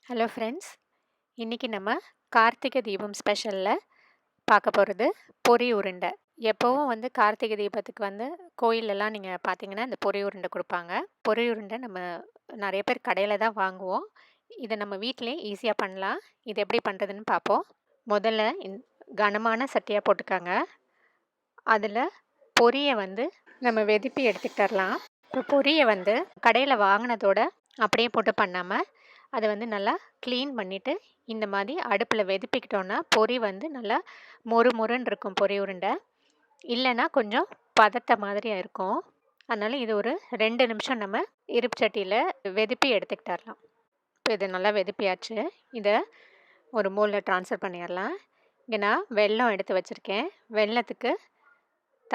Hello friends, இன்றைக்கி நம்ம கார்த்திகை தீபம் ஸ்பெஷலில் பார்க்க போகிறது பொரி உருண்டை. எப்போவும் கார்த்திகை தீபத்துக்கு கோயிலெல்லாம் நீங்கள் பார்த்தீங்கன்னா இந்த பொரி உருண்டை கொடுப்பாங்க. பொரி உருண்டை நம்ம நிறைய பேர் கடையில் தான் வாங்குவோம். இதை நம்ம வீட்டிலே ஈஸியாக பண்ணலாம். இது எப்படி பண்ணுறதுன்னு பார்ப்போம். முதல்ல கனமான சட்டியாக போட்டுக்காங்க. அதில் பொரியை நம்ம வெதுப்பி எடுத்துக்கிட்டரலாம். இப்போ பொரியை கடையில் வாங்கினதோட அப்படியே போட்டு பண்ணாமல் அதை நல்லா க்ளீன் பண்ணிவிட்டு இந்த மாதிரி அடுப்பில் வெதுப்பிக்கிட்டோன்னா பொரி நல்லா மொறு மொறுன்னு இருக்கும் பொரி உருண்டை. இல்லைன்னா கொஞ்சம் பதத்த மாதிரியாக இருக்கும். அதனால் இது ஒரு 2 நிமிஷம் நம்ம இருப்பு சட்டியில் வெதுப்பி எடுத்துக்கிட்டரலாம். இப்போ இது நல்லா வெதுப்பியாச்சு. இதை ஒரு மோலில் ட்ரான்ஸ்ஃபர் பண்ணிடலாம். இங்கே நான் வெல்லம் எடுத்து வச்சுருக்கேன். வெல்லத்துக்கு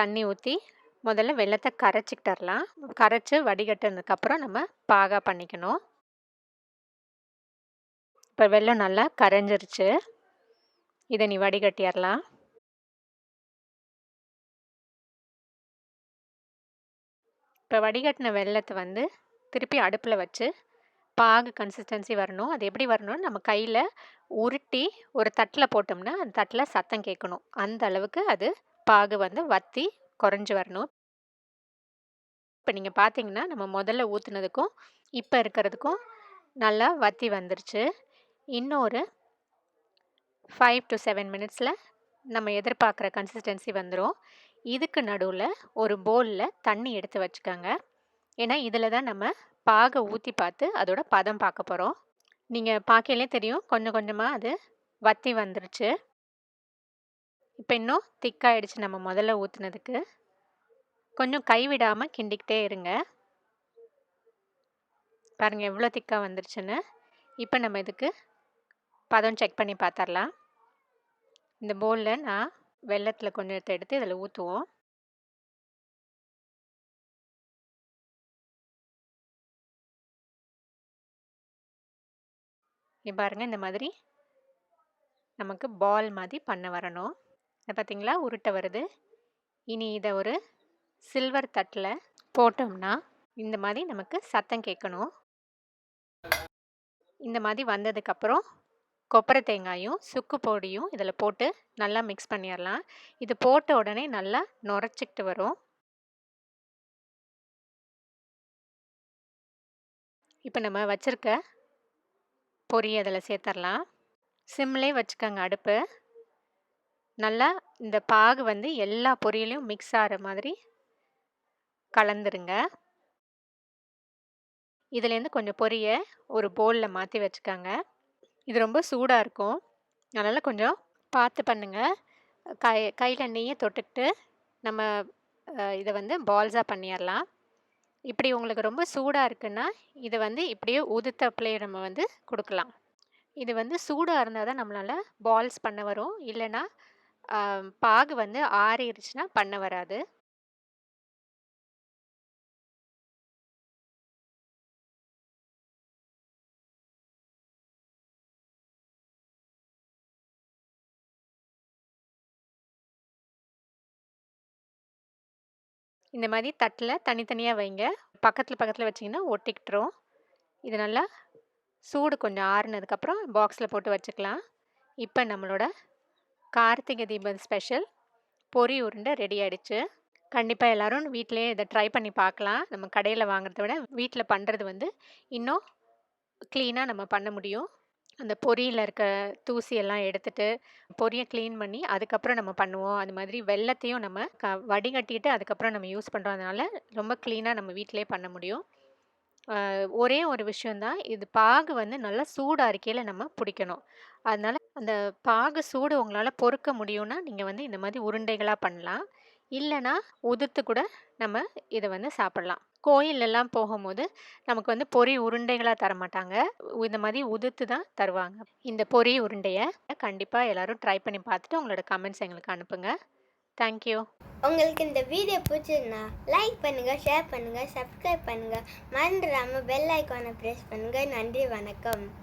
தண்ணி ஊற்றி முதல்ல வெல்லத்தை கரைச்சிக்கிட்டரலாம். கரைச்சி வடிகட்டினதுக்கப்புறம் நம்ம பாகா பண்ணிக்கணும். இப்போ வெல்லம் நல்லா கரைஞ்சிருச்சு. இதை நீ வடிகட்டிடலாம். இப்போ வடிகட்டின வெல்லத்தை திருப்பி அடுப்பில் வச்சு பாகு கன்சிஸ்டன்சி வரணும். அது எப்படி வரணும்னு நம்ம கையில் உருட்டி ஒரு தட்டில் போட்டோம்னா அந்த தட்டில் சத்தம் கேட்கணும். அந்த அளவுக்கு அது பாகு வற்றி குறைஞ்சி வரணும். இப்போ நீங்கள் பார்த்தீங்கன்னா நம்ம முதல்ல ஊற்றுனதுக்கும் இப்போ இருக்கிறதுக்கும் நல்லா வற்றி வந்துருச்சு. இன்னொரு 5 to 7 மினிட்ஸில் நம்ம எதிர்பார்க்குற கன்சிஸ்டன்சி வந்துடும். இதுக்கு நடுவில் ஒரு பவுலில் தண்ணி எடுத்து வச்சுக்கோங்க. ஏன்னா இதில் தான் நம்ம பாகை ஊற்றி பார்த்து அதோட பதம் பார்க்க போகிறோம். நீங்கள் பார்க்கலே தெரியும், கொஞ்சம் கொஞ்சமாக அது வற்றி வந்துருச்சு. இப்போ இன்னும் திக்காயிடுச்சு. நம்ம முதல்ல ஊற்றுனதுக்கு கொஞ்சம் கைவிடாமல் கிண்டிக்கிட்டே இருங்க. பாருங்கள் எவ்வளோ திக்காக வந்துருச்சுன்னு. இப்போ நம்ம இதுக்கு பதம் செக் பண்ணி பார்த்துடலாம். இந்த பவுலில் நான் வெல்லத்தில் கொஞ்சம் எடுத்து இதில் ஊற்றுவோம். பாருங்கள் இந்த மாதிரி நமக்கு பால் மாதிரி பண்ண வரணும். இதை பார்த்தீங்களா, உருட்டை வருது. இனி இதை ஒரு சில்வர் தட்டில் போட்டோம்னா இந்த மாதிரி நமக்கு சத்தம் கேட்கணும். இந்த மாதிரி வந்ததுக்கப்புறம் கொப்பரை தேங்காயும் சுக்கு பொடியும் இதில் போட்டு நல்லா மிக்ஸ் பண்ணிடலாம். இது போட்ட உடனே நல்லா நுரைச்சிக்கிட்டு வரும். இப்போ நம்ம வச்சுருக்க பொரி அதில் சேர்த்துடலாம். சிம்லே வச்சுக்கோங்க அடுப்பு. நல்லா இந்த பாகு எல்லா பொரியலையும் மிக்ஸ் ஆகிற மாதிரி கலந்துருங்க. இதுலேருந்து கொஞ்சம் பொரியை ஒரு பவுலில் மாற்றி வச்சுக்கோங்க. இது ரொம்ப சூடாக இருக்கும், அதனால் கொஞ்சம் பார்த்து பண்ணுங்கள். கையில் நெய்யை தொட்டுக்கிட்டு நம்ம இதை பால்ஸாக பண்ணிடலாம். இப்படி உங்களுக்கு ரொம்ப சூடாக இருக்குன்னா இதை இப்படியே உதுத்தப்பிலே நம்ம கொடுக்கலாம். இது சூடாக இருந்தால் தான் நம்மளால் பால்ஸ் பண்ண வரும். இல்லைன்னா பாகு ஆறிடுச்சுன்னா பண்ண வராது. இந்த மாதிரி தட்டில் தனித்தனியாக வைங்க. பக்கத்தில் வச்சிங்கன்னா ஒட்டிக்கிட்டுரும். இது நல்லா சூடு கொஞ்சம் ஆறுனதுக்கப்புறம் பாக்ஸில் போட்டு வச்சுக்கலாம். இப்போ நம்மளோட கார்த்திகை தீபம் ஸ்பெஷல் பொரி உருண்டை ரெடி ஆகிடுச்சு. கண்டிப்பாக எல்லோரும் வீட்டிலேயே இதை ட்ரை பண்ணி பார்க்கலாம். நம்ம கடையில் வாங்குறத விட வீட்டில் பண்ணுறது இன்னும் க்ளீனாக நம்ம பண்ண முடியும். அந்த பொரியில் இருக்க தூசியெல்லாம் எடுத்துட்டு பொரியை க்ளீன் பண்ணி அதுக்கப்புறம் நம்ம பண்ணுவோம். அது மாதிரி வெல்லத்தையும் நம்ம வடிகட்டிட்டு அதுக்கப்புறம் நம்ம யூஸ் பண்ணுறோம். அதனால் ரொம்ப க்ளீனாக நம்ம வீட்டிலே பண்ண முடியும். ஒரே ஒரு விஷயந்தான், இது பாகு நல்லா சூடாக இருக்கையில் நம்ம பிடிக்கணும். அதனால் அந்த பாகு சூடு உங்களால் பொறுக்க முடியும்னா நீங்கள் இந்த மாதிரி உருண்டைகளாக பண்ணலாம். இல்லைன்னா உதுத்து கூட நம்ம இதை சாப்பிட்லாம். கோயிலெல்லாம் போகும்போது நமக்கு பொரி உருண்டைகளாக தரமாட்டாங்க, இந்த மாதிரி உதுத்து தான் தருவாங்க. இந்த பொரி உருண்டையை கண்டிப்பாக எல்லோரும் ட்ரை பண்ணி பார்த்துட்டு உங்களோட கமெண்ட்ஸ் எங்களுக்கு அனுப்புங்க. தேங்க்யூ. உங்களுக்கு இந்த வீடியோ பிடிச்சிருந்தா லைக் பண்ணுங்கள், ஷேர் பண்ணுங்கள், சப்ஸ்கிரைப் பண்ணுங்கள், மறந்துடாமல் பெல் ஐக்கானை ப்ரெஸ் பண்ணுங்கள். நன்றி, வணக்கம்.